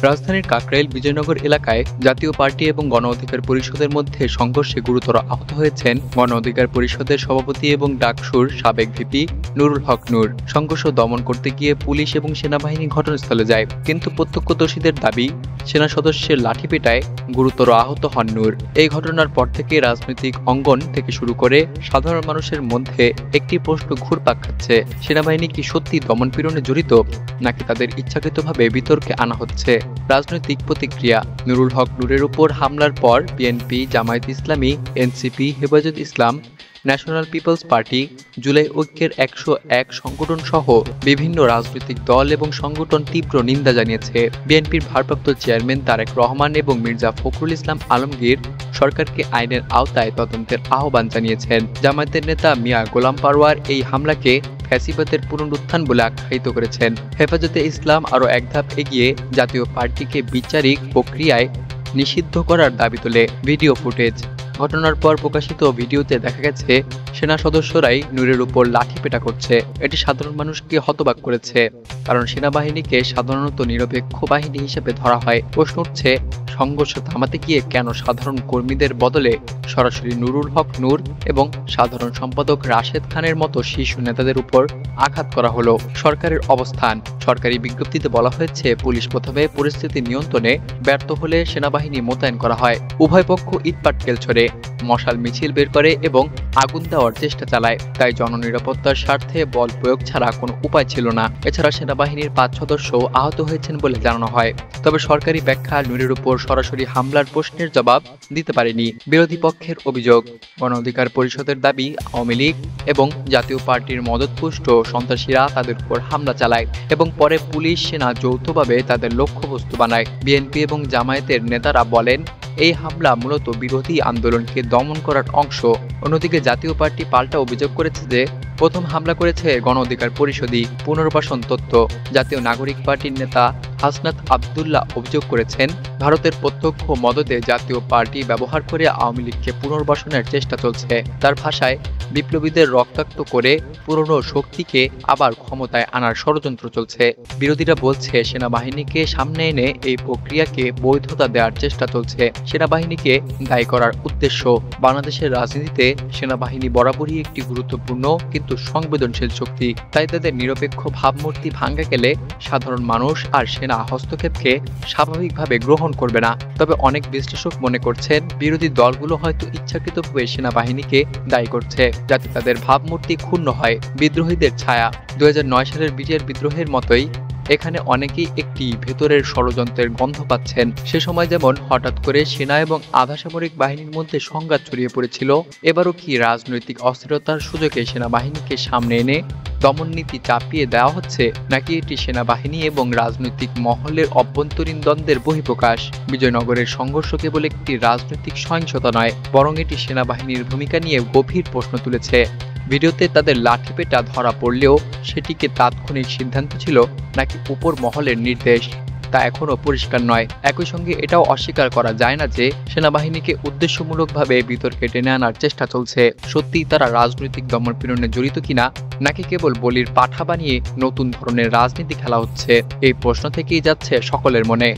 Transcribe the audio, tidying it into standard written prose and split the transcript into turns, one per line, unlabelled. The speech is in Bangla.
রাজধানীর কাকরাইল বিজয়নগর এলাকায় জাতীয় পার্টি এবং গণ অধিকার পরিষদের মধ্যে সংঘর্ষে গুরুতর আহত হয়েছেন গণ অধিকার পরিষদের সভাপতি এবং ডাকসুর সাবেক ভিপি নুরুল হক নূর। সংঘর্ষ দমন করতে গিয়ে পুলিশ এবং সেনাবাহিনী ঘটনাস্থলে যায়, কিন্তু প্রত্যক্ষদর্শীদের দাবি সেনা সদস্যের লাঠিপেটায় গুরুতর আহত হন নূর। এই ঘটনার পর থেকে রাজনৈতিক অঙ্গন থেকে শুরু করে সাধারণ মানুষের মধ্যে একটি প্রশ্ন ঘুরপাক খাচ্ছে, সেনাবাহিনী কি সত্যি দমনপীড়নে জড়িত, নাকি তাদের ইচ্ছাকৃতভাবে বিতর্কে আনা হচ্ছে? রাজনৈতিক প্রতিক্রিয়া। নুরুল হক নূরের উপর হামলার পর বিএনপি, জামায়াত ইসলামী, এনসিপি, হেফাজত ইসলাম, ন্যাশনাল পিপলস পার্টি, জুলাই ঐক্যের ১০১ সংগঠন সহ বিভিন্ন রাজনৈতিক দল এবং সংগঠন তীব্র নিন্দা জানিয়েছে। বিএনপির ভারপ্রাপ্ত চেয়ারম্যান তারেক রহমান এবং মির্জা ফখরুল ইসলাম আলমগীর সরকারকে আইনের আওতায় তদন্তের আহ্বান জানিয়েছেন। জামায়াতের নেতা মিয়া গোলাম পারওয়ার এই হামলাকে ফ্যাসিবাদের পুনরুত্থান বলে আখ্যায়িত করেছেন। হেফাজতে ইসলাম আরও এক ধাপ এগিয়ে জাতীয় পার্টিকে বিচারিক প্রক্রিয়ায় নিষিদ্ধ করার দাবি তোলে। Video footage. ঘটনার পর প্রকাশিত ভিডিওতে দেখা গেছে সেনা সদস্যরাই নূরের উপর লাঠিপেটা করছে। এটি সাধারণ মানুষকে হতবাক করেছে, কারণ সেনাবাহিনীকে সাধারণত নিরপেক্ষ বাহিনী হিসেবে ধরা হয়। প্রশ্ন উঠছে, সংঘর্ষ থামাতে গিয়ে কেন সাধারণ কর্মীদের বদলে সরাসরি নুরুল হক নূর এবং সাধারণ সম্পাদক রাশেদ খানের মতো শীর্ষ নেতাদের উপর আঘাত করা হলো? সরকারের অবস্থান। সরকারি বিজ্ঞপ্তিতে বলা হয়েছে, পুলিশ প্রথমে পরিস্থিতি নিয়ন্ত্রণে ব্যর্থ হলে সেনাবাহিনী মোতায়েন করা হয়। উভয় পক্ষ ইটপাটকেল ছড়ে, মশাল মিছিল বের করে এবং আগুন দেওয়ার চেষ্টা চালায়। তাই জননিরাপত্তার স্বার্থে বল প্রয়োগ ছাড়া কোনো উপায় ছিল না। এছাড়া সেনাবাহিনীর ৫ সদস্য আহত হয়েছেন বলে জানানো হয়। তবে সরকারি ব্যাখ্যা নূরের উপর সরাসরি হামলার প্রশ্নের জবাব দিতে পারেনি। বিরোধী পক্ষের অভিযোগ, গণ অধিকার পরিষদের দাবি আওয়ামী লীগ এবং জাতীয় পার্টির মদতপুষ্ট সন্ত্রাসীরা তাদের উপর হামলা চালায় এবং পরে পুলিশ সেনা যৌথভাবে তাদের লক্ষ্যবস্তু বানায়। বিএনপি এবং জামায়াতের নেতারা বলেন, এই হামলা মূলত বিরোধী আন্দোলনকে দমন করার অংশ। অন্যদিকে জাতীয় পার্টি পাল্টা অভিযোগ করেছে যে প্রথম হামলা করেছে গণ অধিকার পরিষদই। পুনর্বাসন তথ্য। জাতীয় নাগরিক পার্টির নেতা হাসনাত আবদুল্লাহ অভিযোগ করেছেন, ভারতের প্রত্যক্ষ মদতে জাতীয় পার্টি ব্যবহার করে আওয়ামী লীগকে পুনর্বাসনের চেষ্টা চলছে। তার ভাষায়, বিপ্লবীদের রক্তাক্ত করে পুরনো শক্তিকে আবার ক্ষমতায় আনার ষড়যন্ত্র চলছে। বিরোধীরা বলছে, সেনাবাহিনীকে সামনে এনে এই প্রক্রিয়াকে বৈধতা দেওয়ার চেষ্টা চলছে। সেনাবাহিনীকে দায়ী করার উদ্দেশ্য। বাংলাদেশের রাজনীতিতে সেনাবাহিনী বরাবরই একটি গুরুত্বপূর্ণ কিন্তু সংবেদনশীল শক্তি। তাই তাদের নিরপেক্ষ ভাবমূর্তি ভাঙ্গা গেলে সাধারণ মানুষ আর সেনা হস্তক্ষেপকে স্বাভাবিকভাবে গ্রহণ করবে না। তবে অনেক বিশ্লেষক মনে করছেন, বিরোধী দলগুলো হয়তো ইচ্ছাকৃতভাবে সেনাবাহিনীকে দায়ী করছে, যাতে তাদের ভাবমূর্তি ক্ষুণ্ণ হয়। বিদ্রোহীদের ছায়া। ২০০৯ সালের বিটিআর বিদ্রোহের মতোই এখানে অনেকেই একটি ভেতরের ষড়যন্ত্রের গন্ধ পাচ্ছেন। সে সময় যেমন হঠাৎ করে সেনা এবং আধাসামরিক বাহিনীর মধ্যে সংঘাত ছড়িয়ে পড়েছিল, এবারও কি রাজনৈতিক অস্থিরতার সুযোগে সেনাবাহিনীকে সামনে এনে দমননীতি চাপিয়ে দেওয়া হচ্ছে, নাকি এটি সেনাবাহিনী এবং রাজনৈতিক মহলের অভ্যন্তরীণ দ্বন্দ্বের বহিঃপ্রকাশ? বিজয়নগরের সংঘর্ষ কেবল একটি রাজনৈতিক সহিংসতা নয়, বরং এটি সেনাবাহিনীর ভূমিকা নিয়ে গভীর প্রশ্ন তুলেছে। ভিডিওতে তাদের লাঠিপেটা ধরা পড়লেও সেটিকে তাৎক্ষণিক সিদ্ধান্ত ছিল নাকি উপর মহলের নির্দেশ, তা এখনও পরিষ্কার নয়। একই সঙ্গে এটাও অস্বীকার করা যায় না যে সেনাবাহিনীকে উদ্দেশ্যমূলকভাবে বিতর্কে টেনে আনার চেষ্টা চলছে। সত্যিই তারা রাজনৈতিক দমনপীড়নে জড়িত কিনা, নাকি কেবল বলির পাঠা বানিয়ে নতুন ধরনের রাজনীতি খেলা হচ্ছে? এই প্রশ্ন থেকেই যাচ্ছে সকলের মনে।